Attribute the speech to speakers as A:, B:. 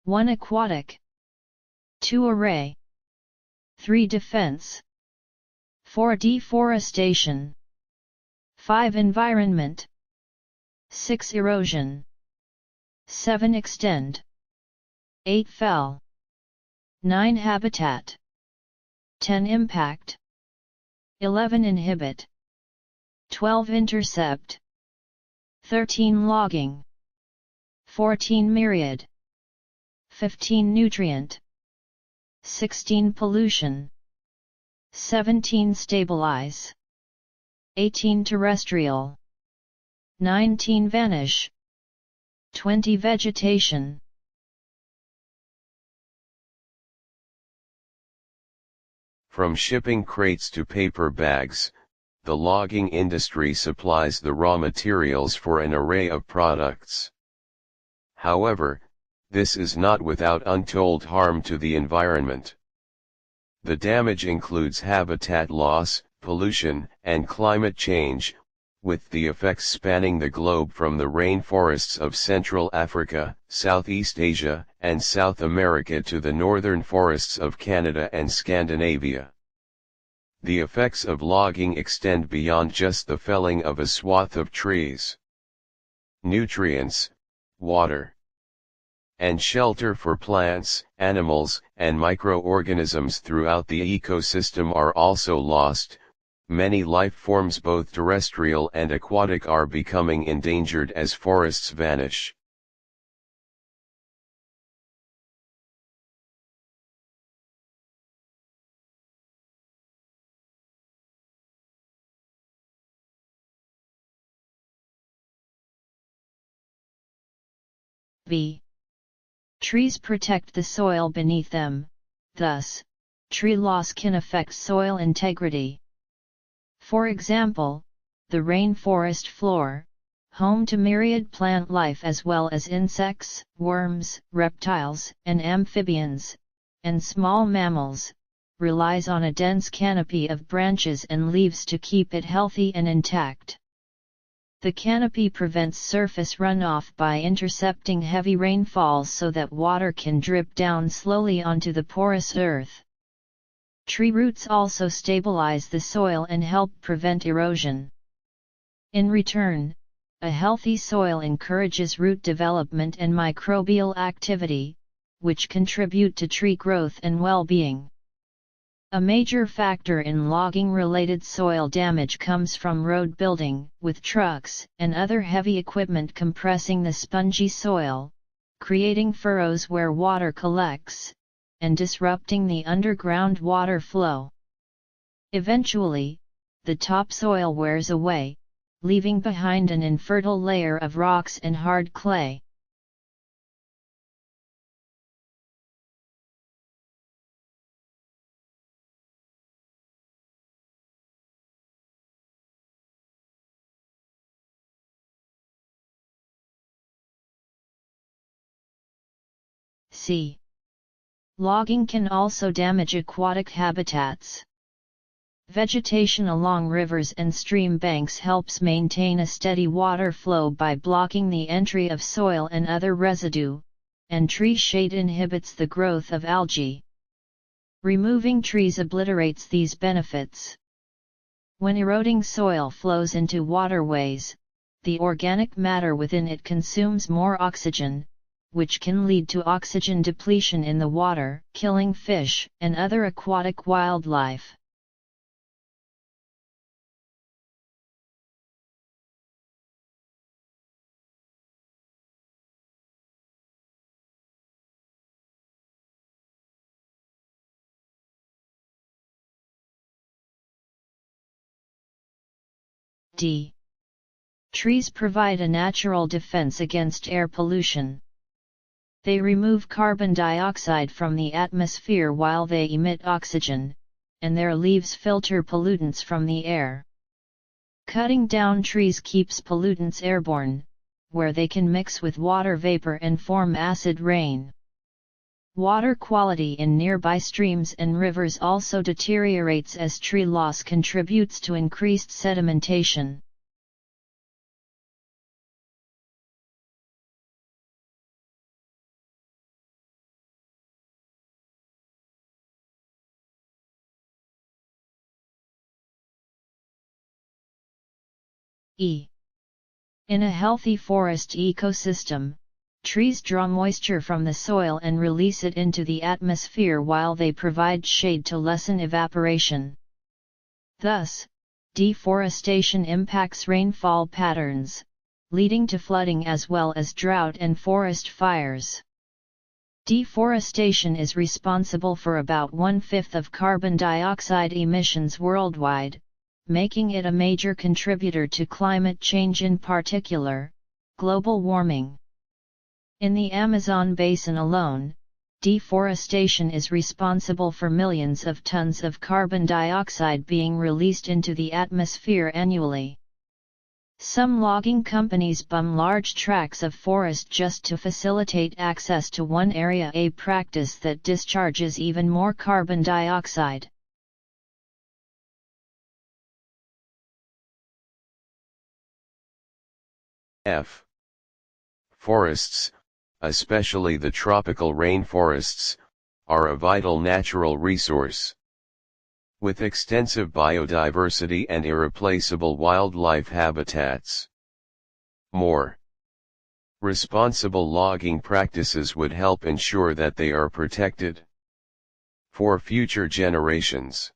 A: 1 aquatic, 2 array, 3 defense, 4 deforestation, 5 environment, 6 erosion, 7 extend, 8 fell, 9 habitat, 10 impact, 11 inhibit, 12 intercept, 13 logging, 14 myriad, 15 nutrient, 16 pollution, 17 stabilize, 18 terrestrial, 19 vanish, 20 vegetation.
B: From shipping crates to paper bags, the logging industry supplies the raw materials for an array of products. However, this is not without untold harm to the environment. The damage includes habitat loss, pollution, and climate change, with the effects spanning the globe from the rainforests of Central Africa, Southeast Asia, and South America to the northern forests of Canada and Scandinavia. The effects of logging extend beyond just the felling of a swath of trees. Nutrients, water, and shelter for plants, animals, and microorganisms throughout the ecosystem are also lost. Many life forms, both terrestrial and aquatic, are becoming endangered as forests vanish.
A: B. Trees protect the soil beneath them, thus, tree loss can affect soil integrity. For example, the rainforest floor, home to myriad plant life as well as insects, worms, reptiles, and amphibians, and small mammals, relies on a dense canopy of branches and leaves to keep it healthy and intact. The canopy prevents surface runoff by intercepting heavy rainfalls so that water can drip down slowly onto the porous earth. Tree roots also stabilize the soil and help prevent erosion. In return, a healthy soil encourages root development and microbial activity, which contribute to tree growth and well-being. A major factor in logging-related soil damage comes from road building, with trucks and other heavy equipment compressing the spongy soil, creating furrows where water collects, and disrupting the underground water flow. Eventually, the topsoil wears away, leaving behind an infertile layer of rocks and hard clay. C. Logging can also damage aquatic habitats. Vegetation along rivers and stream banks helps maintain a steady water flow by blocking the entry of soil and other residue, and tree shade inhibits the growth of algae. Removing trees obliterates these benefits. When eroding soil flows into waterways, the organic matter within it consumes more oxygen, which can lead to oxygen depletion in the water, killing fish and other aquatic wildlife. D. Trees provide a natural defense against air pollution. They remove carbon dioxide from the atmosphere while they emit oxygen, and their leaves filter pollutants from the air. Cutting down trees keeps pollutants airborne, where they can mix with water vapor and form acid rain. Water quality in nearby streams and rivers also deteriorates as tree loss contributes to increased sedimentation. E. In a healthy forest ecosystem, trees draw moisture from the soil and release it into the atmosphere while they provide shade to lessen evaporation. Thus, deforestation impacts rainfall patterns, leading to flooding as well as drought and forest fires. Deforestation is responsible for about 1/5 of carbon dioxide emissions worldwide, making it a major contributor to climate change, in particular, global warming. In the Amazon basin alone, deforestation is responsible for millions of tons of carbon dioxide being released into the atmosphere annually. Some logging companies bum large tracts of forest just to facilitate access to one area, a practice that discharges even more carbon dioxide.
B: F. Forests, especially the tropical rainforests, are a vital natural resource. With extensive biodiversity and irreplaceable wildlife habitats. More responsible logging practices would help ensure that they are protected for future generations.